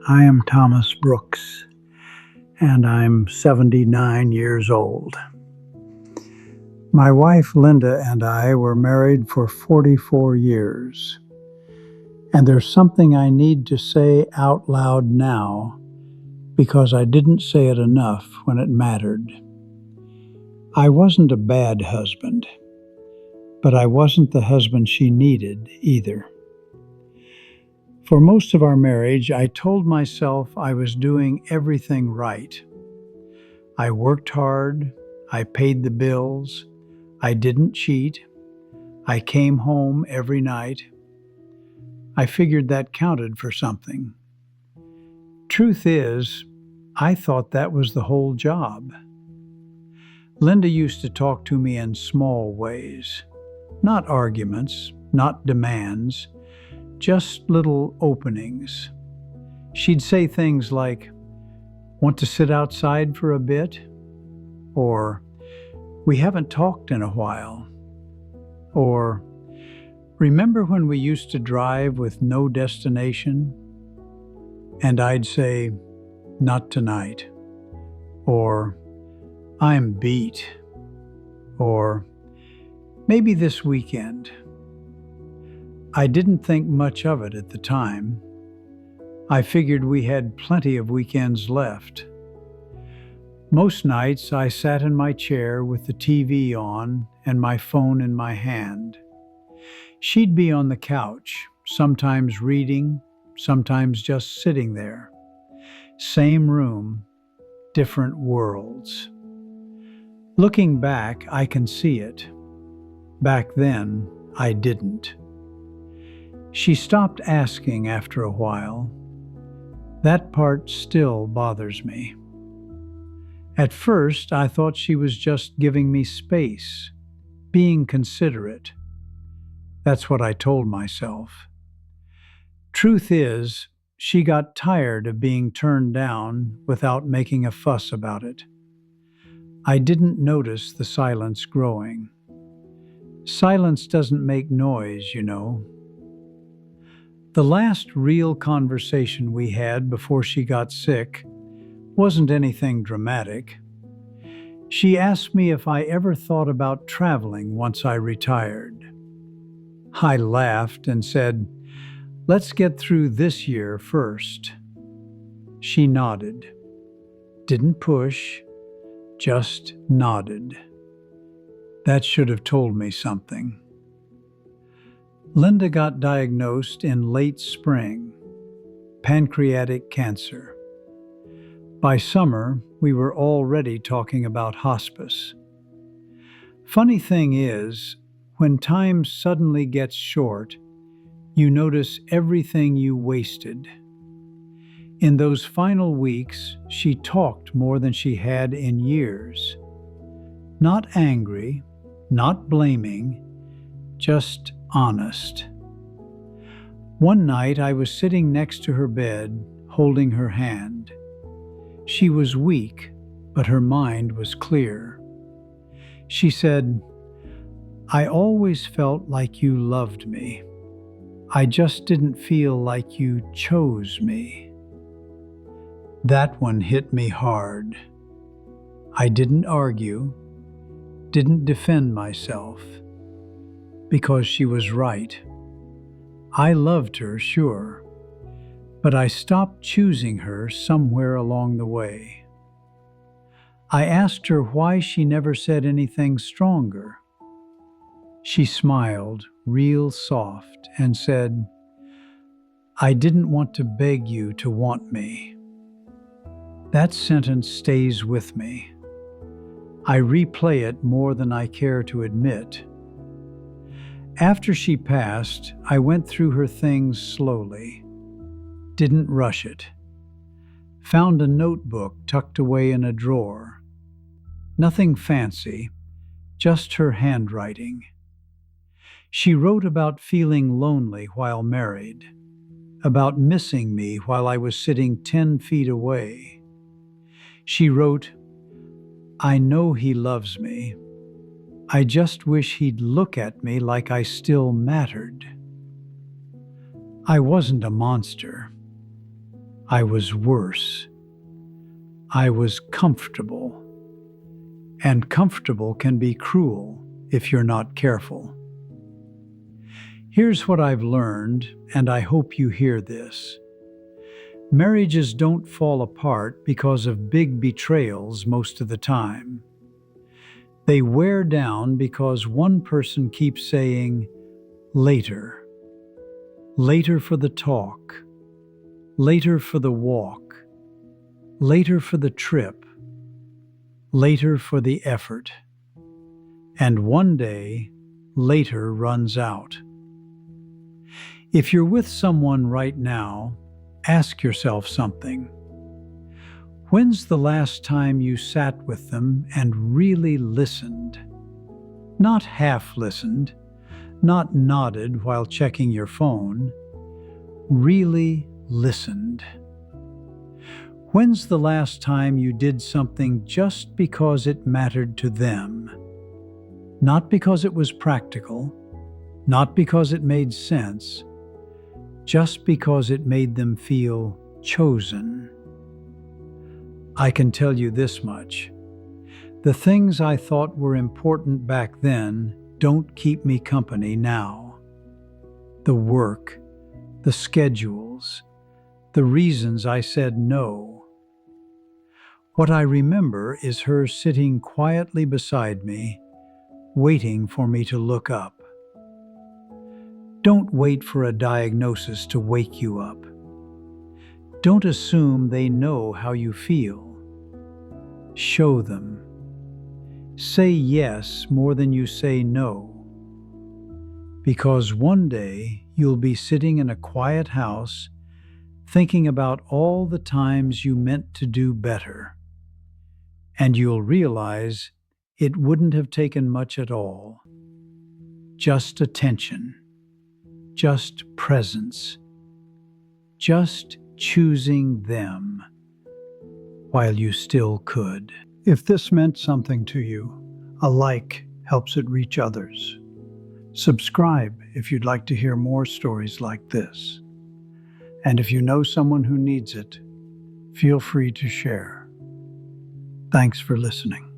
I am Thomas Brooks, and I'm 79 years old. My wife Linda and I were married for 44 years, and there's something I need to say out loud now because I didn't say it enough when it mattered. I wasn't a bad husband, but I wasn't the husband she needed either. For most of our marriage, I told myself I was doing everything right. I worked hard, I paid the bills, I didn't cheat, I came home every night. I figured that counted for something. Truth is, I thought that was the whole job. Linda used to talk to me in small ways, not arguments, not demands, just little openings. She'd say things like, "Want to sit outside for a bit?" Or, "We haven't talked in a while." Or, "Remember when we used to drive with no destination?" And I'd say, "Not tonight." Or, "I'm beat." Or, "Maybe this weekend." I didn't think much of it at the time. I figured we had plenty of weekends left. Most nights I sat in my chair with the TV on and my phone in my hand. She'd be on the couch, sometimes reading, sometimes just sitting there. Same room, different worlds. Looking back, I can see it. Back then, I didn't. She stopped asking after a while. That part still bothers me. At first, I thought she was just giving me space, being considerate. That's what I told myself. Truth is, she got tired of being turned down without making a fuss about it. I didn't notice the silence growing. Silence doesn't make noise, you know. The last real conversation we had before she got sick wasn't anything dramatic. She asked me if I ever thought about traveling once I retired. I laughed and said, "Let's get through this year first." She nodded. Didn't push, just nodded. That should have told me something. Linda got diagnosed in late spring, pancreatic cancer. By summer, we were already talking about hospice. Funny thing is, when time suddenly gets short, you notice everything you wasted. In those final weeks, she talked more than she had in years. Not angry, not blaming, just honest. One night I was sitting next to her bed, holding her hand. She was weak, but her mind was clear. She said, "I always felt like you loved me. I just didn't feel like you chose me." That one hit me hard. I didn't argue, didn't defend myself, because she was right. I loved her, sure, but I stopped choosing her somewhere along the way. I asked her why she never said anything stronger. She smiled, real soft, and said, "I didn't want to beg you to want me." That sentence stays with me. I replay it more than I care to admit. After she passed, I went through her things slowly. Didn't rush it. Found a notebook tucked away in a drawer. Nothing fancy, just her handwriting. She wrote about feeling lonely while married, about missing me while I was sitting 10 feet away. She wrote, "I know he loves me. I just wish he'd look at me like I still mattered." I wasn't a monster. I was worse. I was comfortable. And comfortable can be cruel if you're not careful. Here's what I've learned, and I hope you hear this. Marriages don't fall apart because of big betrayals most of the time. They wear down because one person keeps saying, later. Later for the talk. Later for the walk. Later for the trip. Later for the effort. And one day, later runs out. If you're with someone right now, ask yourself something. When's the last time you sat with them and really listened? Not half listened, not nodded while checking your phone. Really listened. When's the last time you did something just because it mattered to them? Not because it was practical, not because it made sense, just because it made them feel chosen. I can tell you this much. The things I thought were important back then don't keep me company now. The work, the schedules, the reasons I said no. What I remember is her sitting quietly beside me, waiting for me to look up. Don't wait for a diagnosis to wake you up. Don't assume they know how you feel. Show them. Say yes more than you say no. Because one day you'll be sitting in a quiet house thinking about all the times you meant to do better. And you'll realize it wouldn't have taken much at all. Just attention. Just presence. Just choosing them while you still could. If this meant something to you, a like helps it reach others. Subscribe if you'd like to hear more stories like this. And if you know someone who needs it, feel free to share. Thanks for listening.